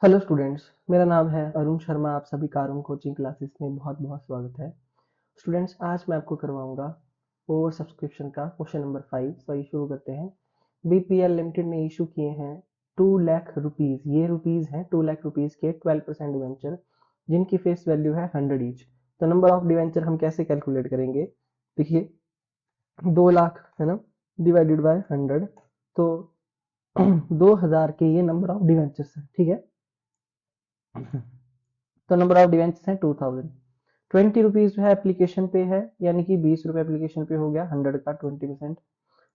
Hello students, मेरा नाम है अरुण शर्मा। आप सभी का आरुण कोचिंग क्लासेस में बहुत बहुत स्वागत है। स्टूडेंट्स, आज मैं आपको करवाऊंगा ओवर सब्सक्रिप्शन का क्वेश्चन नंबर 5। तो आइए शुरू करते हैं। बीपीएल लिमिटेड ने इशू किए हैं 2 लाख रुपीज, ये रुपीज हैं 2 लाख रुपीज के 12% डिवेंचर जिनकी फेस वैल्यू है 100 ईच। तो नंबर ऑफ डिवेंचर हम कैसे कैलकुलेट करेंगे? देखिए, 2 लाख है ना, डिवाइडेड बाय 100, तो 2000 के ये नंबर ऑफ डिवेंचर्स है। ठीक है, तो नंबर ऑफ डिवेंचर्स हैं 2000। 20 रुपीज जो है एप्लीकेशन पे है, यानी कि 20 रुपए एप्लीकेशन पे हो गया, 100 का 20%।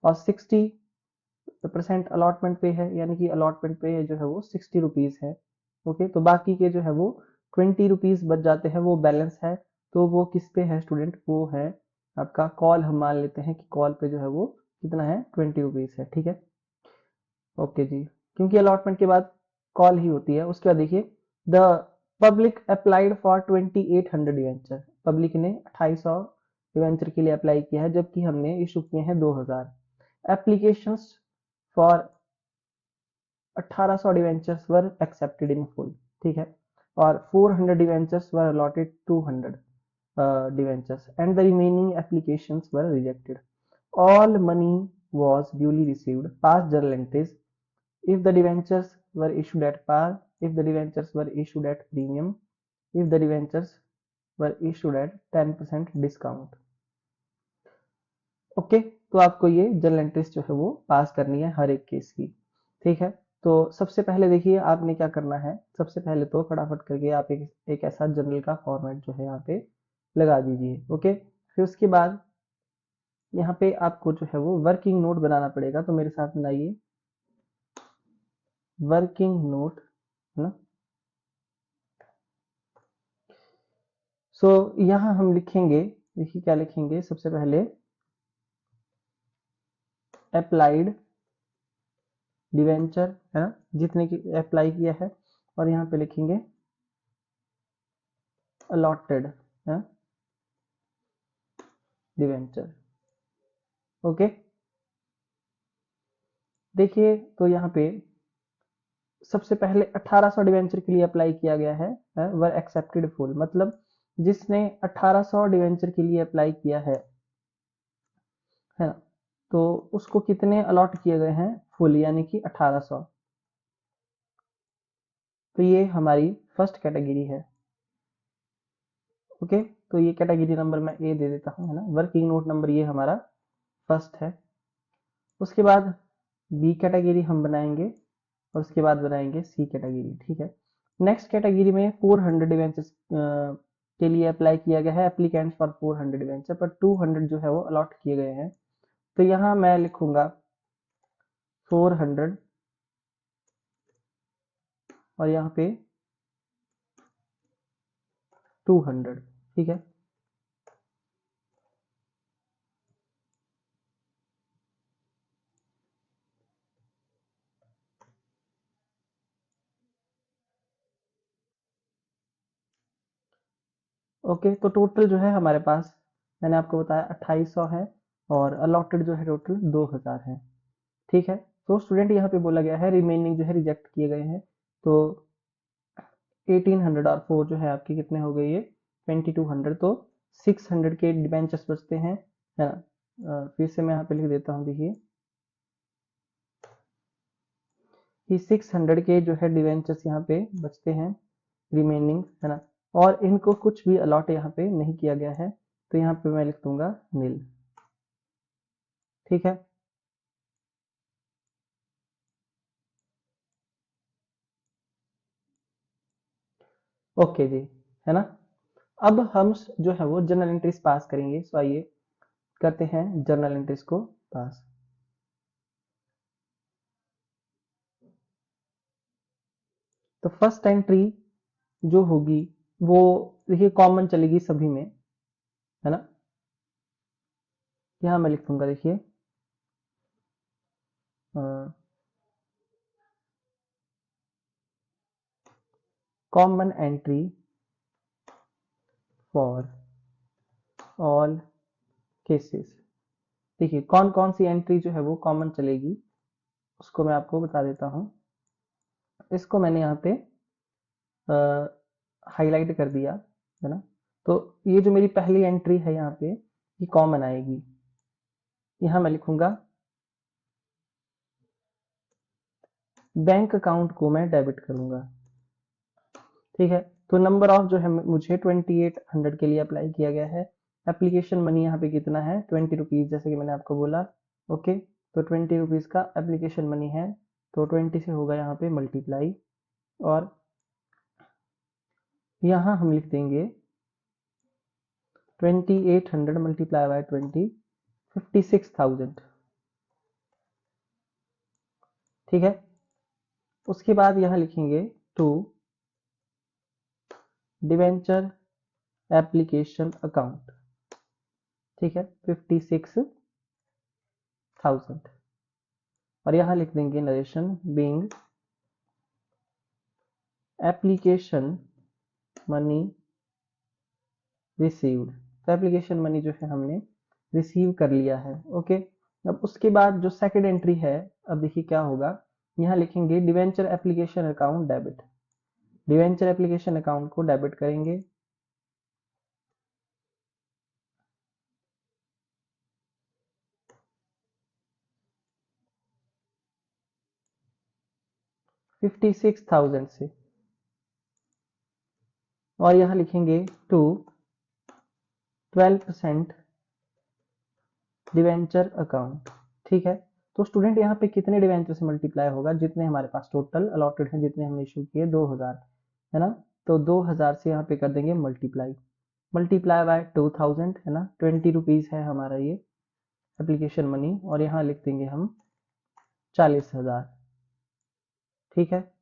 और 60% अलॉटमेंट पे है, यानी कि अलॉटमेंट पे जो है वो 60 रुपीज है। ओके, तो बाकी के जो है वो 20 रुपीज बच जाते हैं, वो बैलेंस है। तो वो किस पे है स्टूडेंट? वो है आपका कॉल। हम मान लेते हैं कि कॉल पे जो है वो कितना है, 20 रुपीज है। ठीक है, ओके जी, क्योंकि अलॉटमेंट के बाद कॉल ही होती है। उसके बाद देखिए, the public applied for 2800 debenture. Public ने 2800 डिवेंचर के लिए अप्लाई किया है, जबकि हमने इशू किए हैं 2000 applications for 1800 debentures were accepted in full. ठीक है, और 400 debentures were allotted 200 debentures and the remaining applications were rejected. All money was duly received. Past journal entries: if the debentures were issued at par, if the debentures were issued at premium, if the debentures were issued at 10% discount. Okay, तो आपको ये journal entries जो है वो पास करनी है हर एक case की। ठीक है, तो सबसे पहले देखिए आपने क्या करना है। सबसे पहले तो फटाफट करके आप एक ऐसा जर्नल का फॉर्मेट जो है यहाँ पे लगा दीजिए। ओके, फिर उसके बाद यहाँ पे आपको जो है वो वर्किंग नोट बनाना पड़ेगा। तो मेरे साथ बनाइए वर्किंग नोट, है ना। सो यहाँ हम लिखेंगे, देखिए क्या लिखेंगे। सबसे पहले अप्लाइड डिवेंचर, है ना, जितने की अप्लाई किया है। और यहाँ पे लिखेंगे अलॉटेड है डिवेंचर। ओके, देखिए तो यहाँ पे सबसे पहले 1800 डिवेंचर के लिए अप्लाई किया गया है, वर एक्सेप्टेड फुल। मतलब जिसने 1800 डिवेंचर के लिए अप्लाई किया है ना, तो उसको कितने अलॉट किए गए हैं? फुल, यानी कि 1800। तो ये हमारी फर्स्ट कैटेगरी है। ओके, तो ये कैटेगरी नंबर मैं ए दे देता हूँ, है ना। वर्किंग नोट नंबर ये हमारा फर्स्ट है। उसके बाद बी कैटेगरी हम बनाएंगे, और उसके बाद बनाएंगे सी कैटेगरी। ठीक है, नेक्स्ट कैटेगरी में 400 डिवेंचर्स के लिए अप्लाई किया गया है, एप्लीकेंट्स फॉर 400 डिवेंचर, पर 200 जो है वो अलॉट किए गए हैं। तो यहाँ मैं लिखूंगा 400 और यहाँ पे 200। ठीक है, ओके, तो टोटल जो है हमारे पास, मैंने आपको बताया 2800 है, और अलॉटेड जो है टोटल 2000 है। ठीक है, तो स्टूडेंट यहाँ पे बोला गया है रिमेनिंग जो है रिजेक्ट किए गए हैं। तो 1800 और 4 जो है आपके कितने हो गए? ये 2200। तो 600 के डिबेंचर्स बचते हैं, है ना। फिर से मैं यहाँ पे लिख देता हूँ, देखिए कि 600 के जो है डिबेंचर्स यहाँ पे बचते हैं रिमेनिंग, है ना। और इनको कुछ भी अलॉट यहाँ पे नहीं किया गया है, तो यहाँ पे मैं लिख दूंगा नील। ठीक है, ओके जी, है ना। अब हम जो है वो जर्नल एंट्रीज पास करेंगे। सो आइए करते हैं जर्नल एंट्रीज को पास। तो फर्स्ट एंट्री जो होगी वो, देखिए कॉमन चलेगी सभी में, है ना। यहाँ मैं लिख दूंगा, देखिए common entry for all cases. देखिए कौन कौन सी एंट्री जो है वो कॉमन चलेगी, उसको मैं आपको बता देता हूँ। इसको मैंने यहाँ पे हाईलाइट कर दिया है ना। तो ये जो मेरी पहली एंट्री है यहाँ पे ये कॉमन आएगी। यहाँ मैं लिखूंगा बैंक अकाउंट को मैं डेबिट करूंगा, ठीक है। तो नंबर ऑफ जो है मुझे 2800 के लिए अप्लाई किया गया है। एप्लीकेशन मनी यहाँ पे कितना है 20 रुपीज, जैसे कि मैंने आपको बोला। ओके, तो 20 रुपीज का एप्लीकेशन मनी है, तो 20 से होगा यहाँ पे मल्टीप्लाई, और यहाँ हम लिख देंगे 2800 मल्टीप्लाई बाय 20, 56,000, ठीक है। उसके बाद यहाँ लिखेंगे टू डिवेंचर एप्लीकेशन अकाउंट, ठीक है, 56,000, और यहाँ लिख देंगे narration being application money received. तो एप्लीकेशन मनी जो है हमने रिसीव कर लिया है। ओके, अब उसके बाद जो सेकंड एंट्री है, अब देखिए क्या होगा। यहाँ लिखेंगे debenture application account debit. Debenture application account को डेबिट करेंगे। $56,000 से, और यहाँ लिखेंगे टू 12% डिवेंचर अकाउंट, ठीक है। तो स्टूडेंट यहाँ पे कितने डिवेंचर से मल्टीप्लाई होगा, जितने हमारे पास टोटल अलॉटेड हैं, जितने हमने इशू किए 2000, है ना। तो 2000 से यहाँ पे कर देंगे मल्टीप्लाई, मल्टीप्लाई बाय 2000, है ना। 20 रुपीज है हमारा ये एप्लीकेशन मनी, और यहाँ लिख देंगे हम 40,000, ठीक है।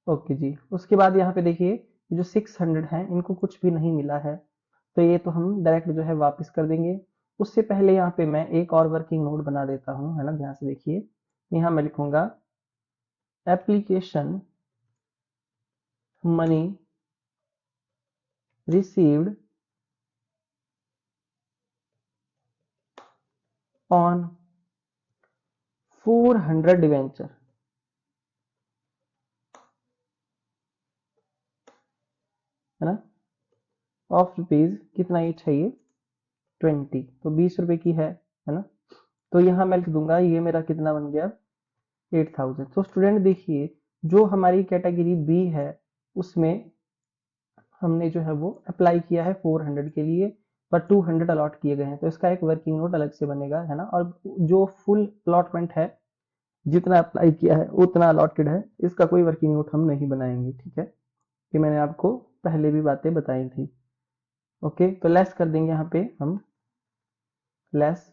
ओके जी, उसके बाद यहाँ पे देखिए जो 600 हैं इनको कुछ भी नहीं मिला है, तो ये तो हम डायरेक्ट जो है वापस कर देंगे। उससे पहले यहाँ पे मैं एक और वर्किंग नोट बना देता हूँ, है ना। ध्यान से देखिए, यहाँ मैं लिखूंगा application money received on 400 debenture, है ना, ऑफ रुपीज कितना ये चाहिए 20, तो 20 रुपए की है ना। तो यहाँ मैं लिख दूंगा ये मेरा कितना बन गया 8000। तो स्टूडेंट देखिए जो हमारी कैटेगरी बी है उसमें हमने जो है वो अप्लाई किया है 400 के लिए, पर 200 अलॉट किए गए हैं, तो इसका एक वर्किंग नोट अलग से बनेगा, है ना। और जो फुल अलॉटमेंट है जितना अप्लाई किया है उतना अलॉटेड है, इसका कोई वर्किंग नोट हम नहीं बनाएंगे, ठीक है। कि मैंने आपको पहले भी बातें बताई थी। ओके, तो लेस कर देंगे यहाँ पे हम, less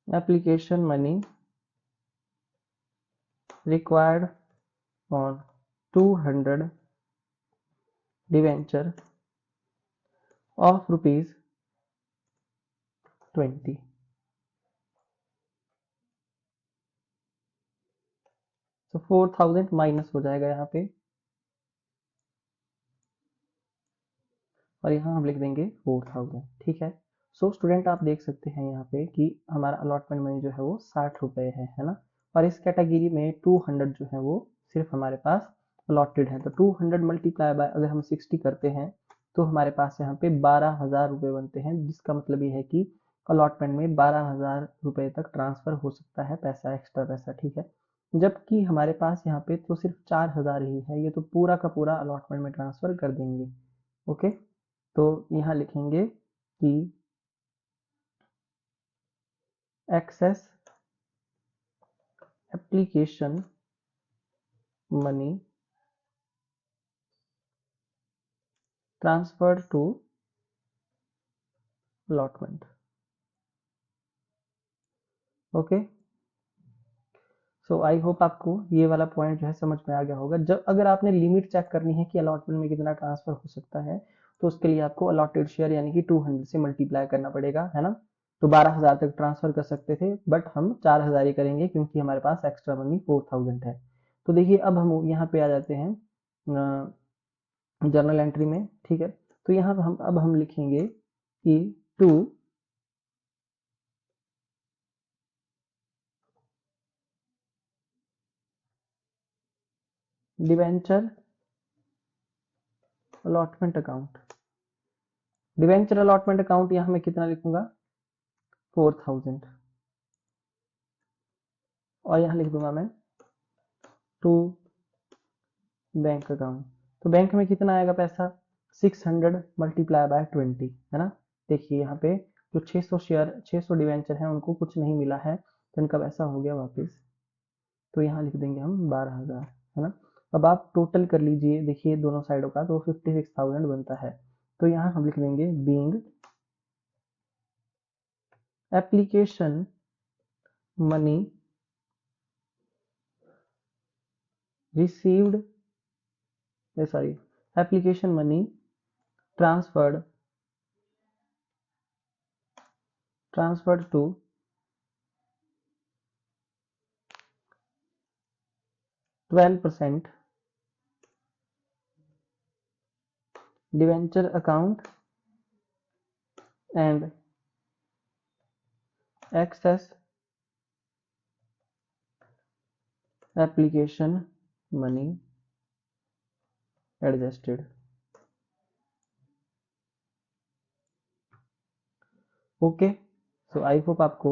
application money required on 200 debenture of rupees 20। तो 4000 माइनस हो जाएगा यहाँ पे, और यहाँ हम लिख देंगे 4000, ठीक है। सो स्टूडेंट आप देख सकते हैं यहाँ पे कि हमारा अलॉटमेंट मनी जो है वो 60 रुपए है ना। और इस कैटेगरी में 200 जो है वो सिर्फ हमारे पास अलॉटेड है। तो 200 मल्टीप्लाई बाय अगर हम 60 करते हैं तो हमारे पास यहाँ पे 12,000 रुपए बनते हैं, जिसका मतलब ये है कि अलॉटमेंट में 12,000 रुपए तक ट्रांसफर हो सकता है पैसा, एक्स्ट्रा पैसा, ठीक है। जबकि हमारे पास यहाँ पे तो सिर्फ 4,000 ही है, ये तो पूरा का पूरा अलॉटमेंट में ट्रांसफर कर देंगे। ओके, तो यहाँ लिखेंगे कि excess application money transferred to allotment. Okay, so I hope आपको ये वाला पॉइंट जो है समझ में आ गया होगा। जब अगर आपने लिमिट चेक करनी है कि अलॉटमेंट में कितना ट्रांसफर हो सकता है, तो उसके लिए आपको अलॉटेड शेयर यानी कि 200 से मल्टीप्लाई करना पड़ेगा, है ना। तो 12,000 तक ट्रांसफर कर सकते थे, बट हम 4,000 ही करेंगे क्योंकि हमारे पास एक्स्ट्रा मनी 4000 है। तो देखिए अब हम यहाँ पे आ जाते हैं जर्नल एंट्री में, ठीक है। तो यहाँ हम अब हम लिखेंगे कि to debenture allotment account. Debenture allotment account यहां मैं कितना लिखूंगा 4000 और यहां लिख दूंगा मैं टू बैंक अकाउंट। तो बैंक में कितना आएगा पैसा 600 मल्टीप्लाई बाय 20 है ना। देखिए यहाँ पे जो 600 शेयर 600 डिवेंचर हैं उनको कुछ नहीं मिला है तो इनका पैसा हो गया वापस। तो यहाँ लिख देंगे हम 12,000 है ना। अब आप टोटल कर लीजिए देखिए दोनों साइडों का तो 56,000 बनता है। तो यहाँ हम लिख देंगे being application money received sorry application money transferred to 12% debenture account and excess application money adjusted। Okay so I hope आपको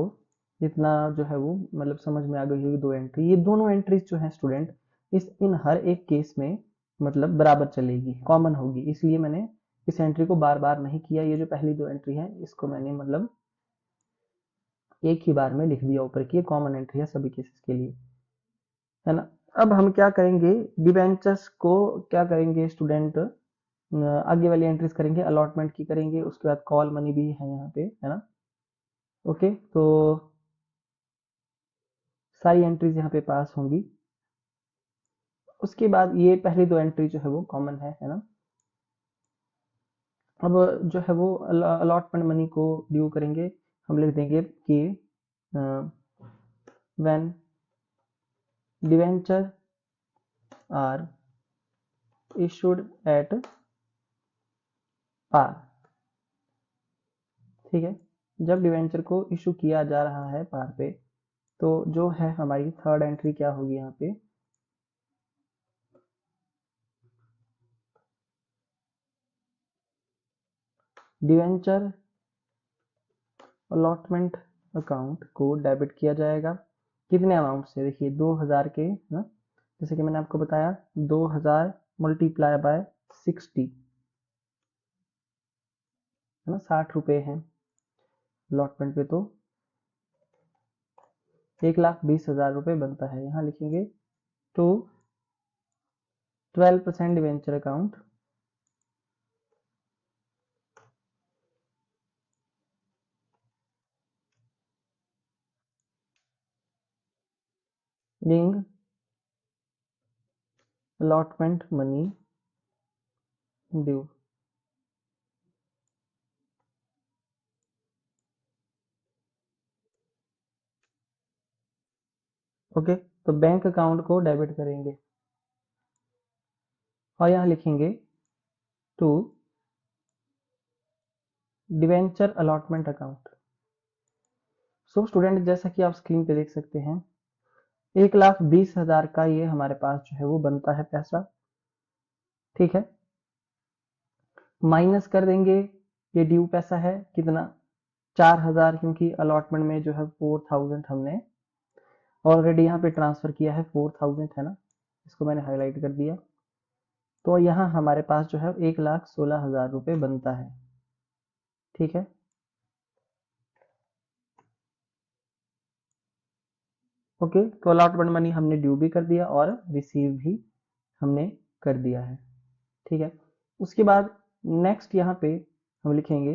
इतना जो है वो मतलब समझ में आ गई होगी दो एंट्री। ये दोनों एंट्रीज जो है स्टूडेंट इन हर एक केस में मतलब बराबर चलेगी कॉमन होगी, इसलिए मैंने इस एंट्री को बार बार नहीं किया। ये जो पहली दो एंट्री है इसको मैंने मतलब एक ही बार में लिख दिया ऊपर की कॉमन एंट्री है सभी केसेस के लिए है ना। अब हम क्या करेंगे डिबेंचर्स को क्या करेंगे स्टूडेंट आगे वाली एंट्रीज करेंगे अलॉटमेंट की करेंगे उसके बाद कॉल मनी भी है यहाँ पे है ना। ओके तो सारी एंट्रीज यहाँ पे पास होंगी। उसके बाद ये पहली दो एंट्री जो है वो कॉमन है ना। अब जो है वो अलॉटमेंट मनी को ड्यू करेंगे हम लिख देंगे कि when debenture are issued at par. ठीक है जब डिवेंचर को इशू किया जा रहा है पार पे तो जो है हमारी थर्ड एंट्री क्या होगी यहाँ पे डिवेंचर अलॉटमेंट अकाउंट को डेबिट किया जाएगा कितने अमाउंट से देखिए 2000 के ना, जैसे कि मैंने आपको बताया 2000 मल्टीप्लाई बाय 60 है ना 60 रुपए हैं अलॉटमेंट पे तो 1,20,000 रुपए बनता है। यहाँ लिखेंगे to 12% debenture account being allotment money due। Okay तो बैंक अकाउंट को डेबिट करेंगे और यहाँ लिखेंगे to debenture allotment account. So student जैसा कि आप स्क्रीन पे देख सकते हैं 1,20,000 का ये हमारे पास जो है वो बनता है पैसा। ठीक है माइनस कर देंगे ये ड्यू पैसा है कितना 4,000 क्योंकि अलॉटमेंट में जो है 4,000 हमने ऑलरेडी यहाँ पे ट्रांसफर किया है 4,000 है ना इसको मैंने हाईलाइट कर दिया। तो यहाँ हमारे पास जो है 1,16,000 रुपए बनता है। ठीक है ओके तो अलॉटमेंट मनी हमने ड्यू भी कर दिया और रिसीव भी हमने कर दिया है। ठीक है उसके बाद नेक्स्ट यहाँ पे हम लिखेंगे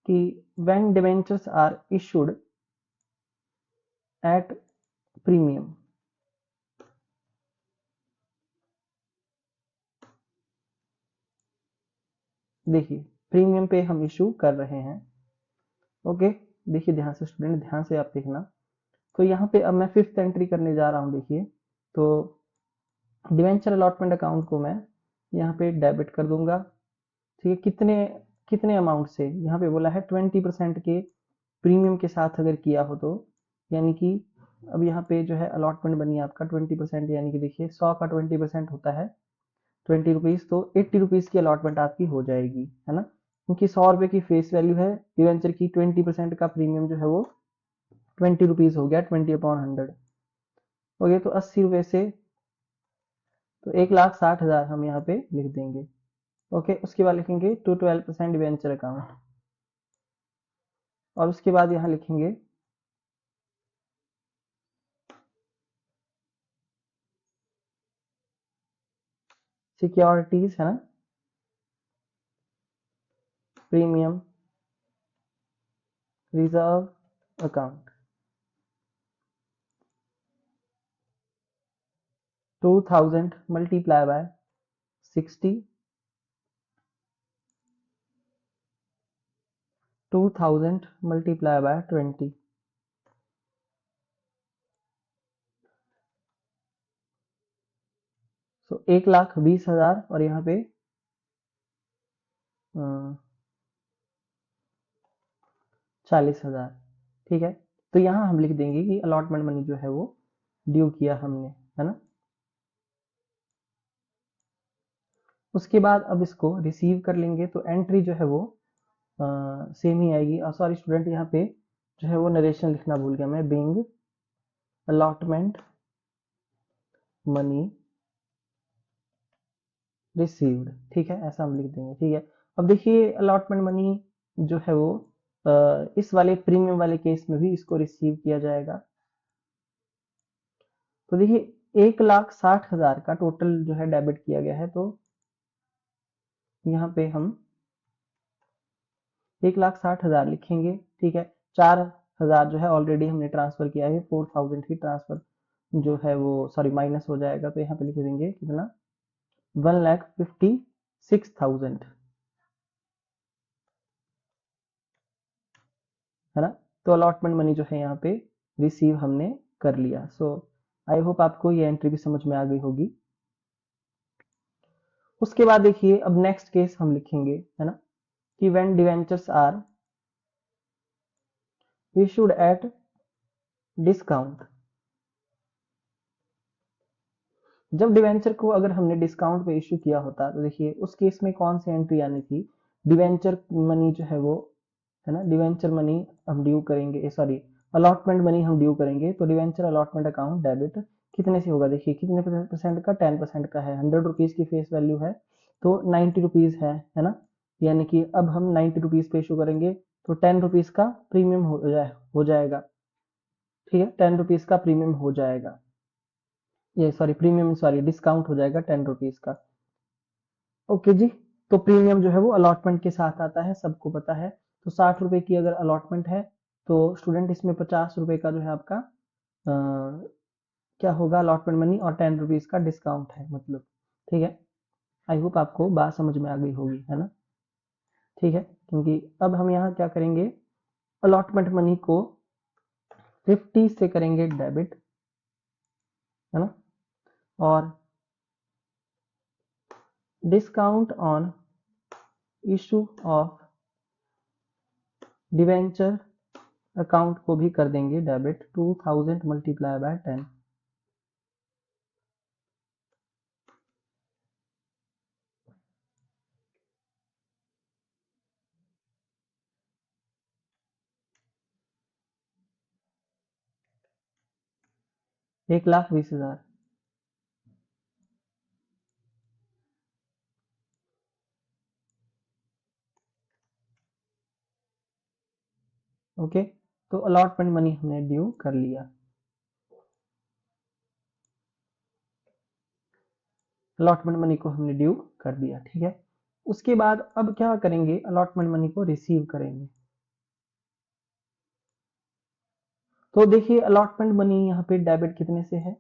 कि when debentures are issued at premium. देखिए प्रीमियम पे हम इशू कर रहे हैं। ओके देखिए ध्यान से स्टूडेंट ध्यान से आप देखना। तो यहाँ पे अब मैं फिफ्थ एंट्री करने जा रहा हूँ देखिए तो डिवेंचर अलॉटमेंट अकाउंट को मैं यहाँ पे डेबिट कर दूंगा। ठीक है कितने कितने अमाउंट से यहाँ पे बोला है 20% के प्रीमियम के साथ अगर किया हो तो यानी कि अब यहाँ पे जो है अलॉटमेंट बनी आपका 20%, यानी कि देखिए 100 का 20% होता है 20 रुपीज, तो 80 रुपीज की अलॉटमेंट आपकी हो जाएगी, है ना, क्योंकि 100 रुपए की फेस वैल्यू है डिवेंचर की, 20% का प्रीमियम जो है वो 20 रुपीज हो गया, 20/100 हो गया, तो 80 रुपए से तो 1,60,000 हम यहाँ पे लिख देंगे। ओके, उसके बाद लिखेंगे टू 12% डिवेंचर अकाउंट, और उसके बाद यहाँ लिखेंगे सिक्योरिटीज, है ना, premium reserve account 2000 multiply by 60, 2000 multiply by 20, सो 1,20,000, और यहाँ पे 40,000। ठीक है, तो यहाँ हम लिख देंगे कि अलॉटमेंट मनी जो है वो ड्यू किया हमने, है ना। उसके बाद अब इसको रिसीव कर लेंगे, तो एंट्री जो है वो सेम ही आएगी। सॉरी स्टूडेंट, यहाँ पे जो है वो नरेशन लिखना भूल गया मैं, बिंग अलॉटमेंट मनी रिसीव्ड, ठीक है, ऐसा हम लिख देंगे। ठीक है, अब देखिए अलॉटमेंट मनी जो है वो इस वाले प्रीमियम वाले केस में भी इसको रिसीव किया जाएगा। तो देखिए 1,60,000 का टोटल जो है डेबिट किया गया है, तो यहाँ पे हम 1,60,000 लिखेंगे। ठीक है, 4,000 जो है ऑलरेडी हमने ट्रांसफर किया है, 4,000 ही ट्रांसफर जो है वो सॉरी माइनस हो जाएगा, तो यहाँ पे लिख देंगे कितना, 1,56,000, है ना। तो अलॉटमेंट मनी जो है यहाँ पे रिसीव हमने कर लिया। सो आई होप आपको ये एंट्री भी समझ में आ गई होगी। उसके बाद देखिए अब नेक्स्ट केस हम लिखेंगे, है ना, कि when debentures are issued at discount, जब डिवेंचर को अगर हमने डिस्काउंट पे इशू किया होता, तो देखिए उस केस में कौन सी एंट्री आनी थी, डिवेंचर मनी जो है वो, है ना, डिवेंचर मनी हम ड्यू करेंगे, सॉरी अलॉटमेंट मनी हम ड्यू करेंगे, तो डिवेंचर अलॉटमेंट अकाउंट डेबिट कितने से होगा, देखिए कितने परसेंट का, 10% का है, 100 रुपीज की फेस वैल्यू है, तो 90 रुपीज है ना, यानी कि अब हम 90 रुपीज पे इशू करेंगे, तो 10 रुपीज का प्रीमियम हो जाएगा। ठीक है, 10 रुपीज का प्रीमियम हो जाएगा, ये सॉरी प्रीमियम सॉरी डिस्काउंट हो जाएगा 10 रुपीज का। ओके जी, तो प्रीमियम जो है वो अलॉटमेंट के साथ आता है, सबको पता है। तो 60 रुपए की अगर अलॉटमेंट है, तो स्टूडेंट इसमें 50 रुपए का जो है आपका क्या होगा, अलॉटमेंट मनी, और 10 रुपीज का डिस्काउंट है मतलब। ठीक है, आई होप आपको बात समझ में आ गई होगी, है ना। ठीक है, क्योंकि अब हम यहाँ क्या करेंगे, अलॉटमेंट मनी को 50 से करेंगे डेबिट, है ना, और discount on issue of debenture account को भी कर देंगे डेबिट, 2000 मल्टीप्लाई बाय 10, $1,20,000। ओके, तो अलॉटमेंट मनी हमने ड्यू कर लिया, अलॉटमेंट मनी को हमने ड्यू कर दिया। ठीक है, उसके बाद अब क्या करेंगे, अलॉटमेंट मनी को रिसीव करेंगे। तो देखिए अलॉटमेंट मनी यहाँ पे डेबिट कितने से है,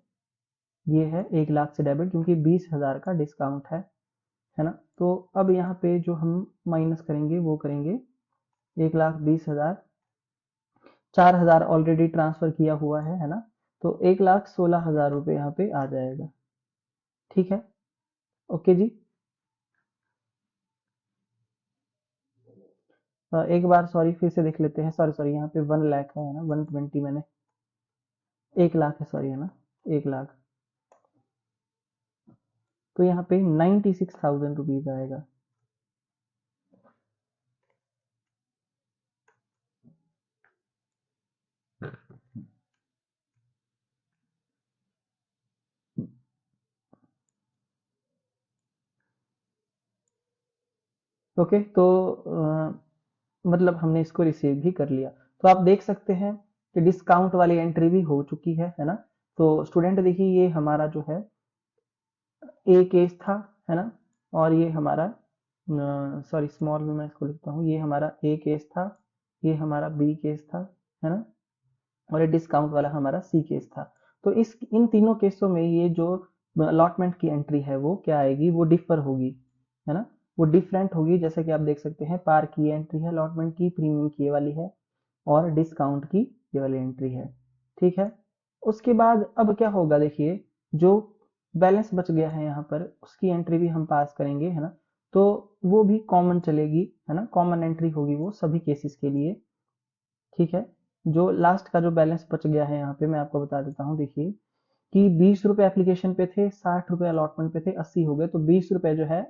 ये है 1,00,000 से डेबिट, क्योंकि 20,000 का डिस्काउंट है ना। तो अब यहाँ पे जो हम माइनस करेंगे वो करेंगे 1,20,000, 4,000 ऑलरेडी ट्रांसफर किया हुआ है ना, तो 1,16,000 रुपये यहाँ पे आ जाएगा। ठीक है, ओके जी। एक बार सॉरी फिर से देख लेते हैं, सॉरी सॉरी यहाँ पे 1,00,000 है ना, 120 मैंने 1 लाख है, सॉरी, है ना, 1 लाख। तो यहाँ पे 96,000 रुपीज आएगा। ओके, तो मतलब हमने इसको रिसीव भी कर लिया। तो आप देख सकते हैं कि डिस्काउंट वाली एंट्री भी हो चुकी है ना। तो स्टूडेंट देखिए, ये हमारा जो है ए केस था, है ना, और ये हमारा, सॉरी, स्मॉल में मैं इसको लिखता हूँ, ये हमारा ए केस था, ये हमारा बी केस था, है ना, और ये डिस्काउंट वाला हमारा सी केस था। तो इस इन तीनों केसों में ये जो अलॉटमेंट की एंट्री है वो क्या आएगी, वो डिफर होगी, है ना, वो डिफरेंट होगी। जैसे कि आप देख सकते हैं, पार की एंट्री है अलॉटमेंट की, प्रीमियम की ये वाली है, और डिस्काउंट की ये वाली एंट्री है। ठीक है। उसके बाद अब क्या होगा, देखिए, जो बैलेंस बच गया है यहाँ पर, उसकी एंट्री भी हम पास करेंगे, है ना। तो वो भी कॉमन चलेगी, है ना, कॉमन एंट्री होगी वो सभी केसेस के लिए। ठीक है। जो लास्ट का जो बैलेंस बच गया है यहाँ पे मैं आपको बता देता हूँ। देखिए कि 20 रुपए एप्लीकेशन पे थे, 60 रुपए अलॉटमेंट पे थे, 80 हो गए, तो 20 रुपए जो है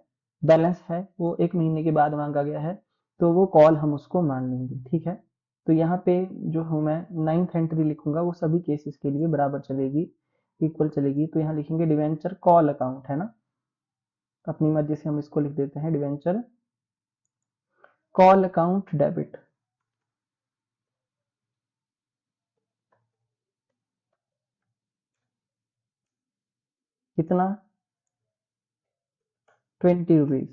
बैलेंस है वो 1 महीने के बाद मांगा गया है, तो वो कॉल हम उसको मान लेंगे। ठीक है। तो यहाँ पे जो हूँ मैं 9th एंट्री लिखूंगा, वो सभी केसेस के लिए बराबर चलेगी, इक्वल चलेगी। तो यहाँ लिखेंगे डिवेंचर कॉल अकाउंट, है ना, अपनी मर्जी से हम इसको लिख देते हैं, डिवेंचर कॉल अकाउंट डेबिट। कितना? 20 रुपीज,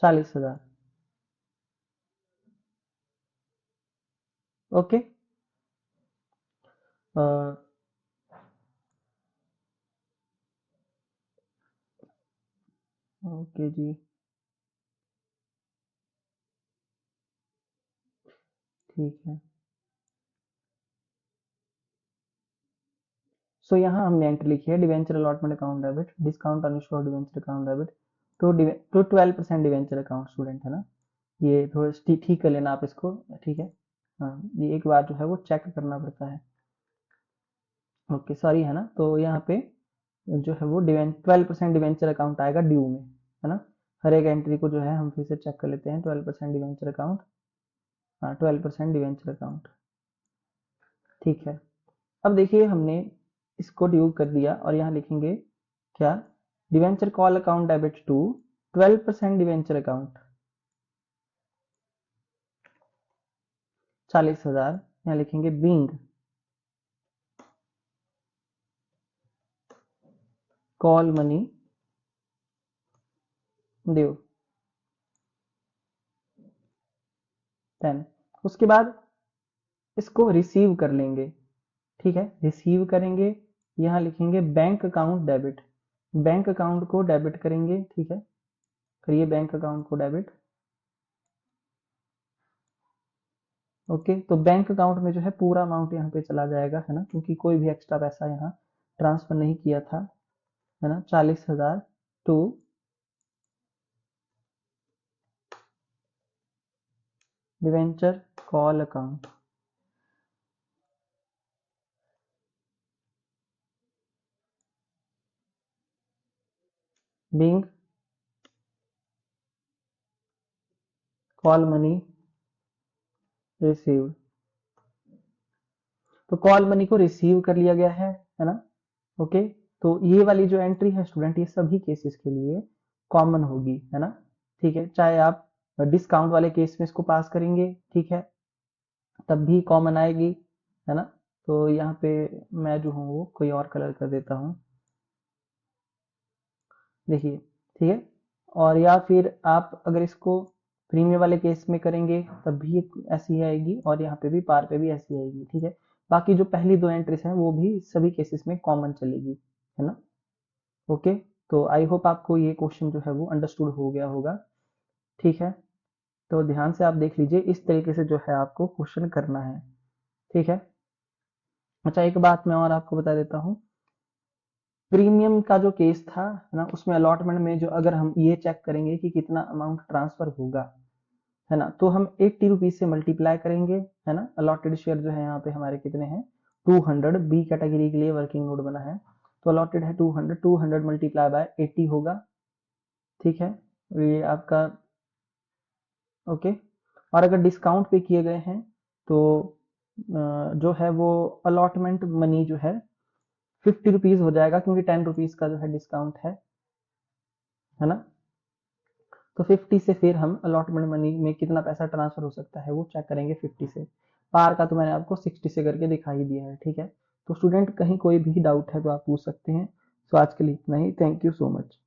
40,000। ओके। ओके जी, ठीक है। सो यहाँ हमने एंट्री लिखी है, debenture allotment account debit, discount on issue of debenture account debit to 12% debenture account, student, है ना। ये थोड़ा ठीक कर लेना आप इसको। ठीक है। हाँ, ये एक बार जो है वो चेक करना पड़ता है। ओके, सॉरी, है ना। तो यहाँ पे जो है वो 12% डिवेंचर अकाउंट आएगा ड्यू में, है ना। हर एक एंट्री को जो है हम फिर से चेक कर लेते हैं। 12% डिवेंचर अकाउंट, हाँ, 12% डिवेंचर अकाउंट। ठीक है। अब देखिए, हमने इसको ड्यू कर दिया और यहाँ लिखेंगे क्या, debenture call account debit to 12% debenture account, 40,000। यहाँ लिखेंगे बींग कॉल मनी ड्यू 10। उसके बाद इसको रिसीव कर लेंगे। ठीक है, रिसीव करेंगे। यहाँ लिखेंगे bank account debit, bank account को डेबिट करेंगे। ठीक है, करिए बैंक अकाउंट को डेबिट। ओके, तो बैंक अकाउंट में जो है पूरा अमाउंट यहाँ पे चला जाएगा, है ना, क्योंकि कोई भी एक्स्ट्रा पैसा यहाँ ट्रांसफर नहीं किया था, है ना। 40,000 to debenture call account, being call money received. तो कॉल मनी को रिसीव कर लिया गया है ना। ओके। तो ये वाली जो एंट्री है स्टूडेंट, ये सभी केसेस के लिए कॉमन होगी, है ना। ठीक है, चाहे आप डिस्काउंट वाले केस में इसको पास करेंगे, ठीक है, तब भी कॉमन आएगी, है ना। तो यहाँ पे मैं जो हूँ वो कोई और कलर कर देता हूँ, देखिए, ठीक है। और या फिर आप अगर इसको प्रीमियम वाले केस में करेंगे तब भी ऐसी ही आएगी, और यहाँ पे भी पार पे भी ऐसी आएगी। ठीक है। बाकी जो पहली दो एंट्रीज हैं वो भी सभी केसेस में कॉमन चलेगी, है ना। ओके। तो आई होप आपको ये क्वेश्चन जो है वो अंडरस्टूड हो गया होगा। ठीक है। तो ध्यान से आप देख लीजिए, इस तरीके से जो है आपको क्वेश्चन करना है। ठीक है। अच्छा, एक बात मैं और आपको बता देता हूँ, प्रीमियम का जो केस था ना, उसमें अलॉटमेंट में जो अगर हम ये चेक करेंगे कि कितना अमाउंट ट्रांसफर होगा, है ना। तो हम 80 रुपीज से मल्टीप्लाई करेंगे, है ना। अलॉटेड शेयर जो है यहाँ पे हमारे कितने हैं 200, बी कैटेगरी के लिए वर्किंग नोट बना है, तो अलॉटेड है 200, 200 मल्टीप्लाई बाय 80 होगा, ठीक है। ये आपका ओके। और अगर डिस्काउंट पे किए गए हैं तो जो है वो अलॉटमेंट मनी जो है 50 रुपीज हो जाएगा, क्योंकि 10 रुपीज का जो है डिस्काउंट है ना। तो 50 से फिर हम अलॉटमेंट मनी में कितना पैसा ट्रांसफर हो सकता है वो चेक करेंगे 50 से। पार का तो मैंने आपको 60 से करके दिखाई दिया है, ठीक है। तो स्टूडेंट कहीं कोई भी डाउट है तो आप पूछ सकते हैं। सो आज के लिए इतना ही, थैंक यू सो मच।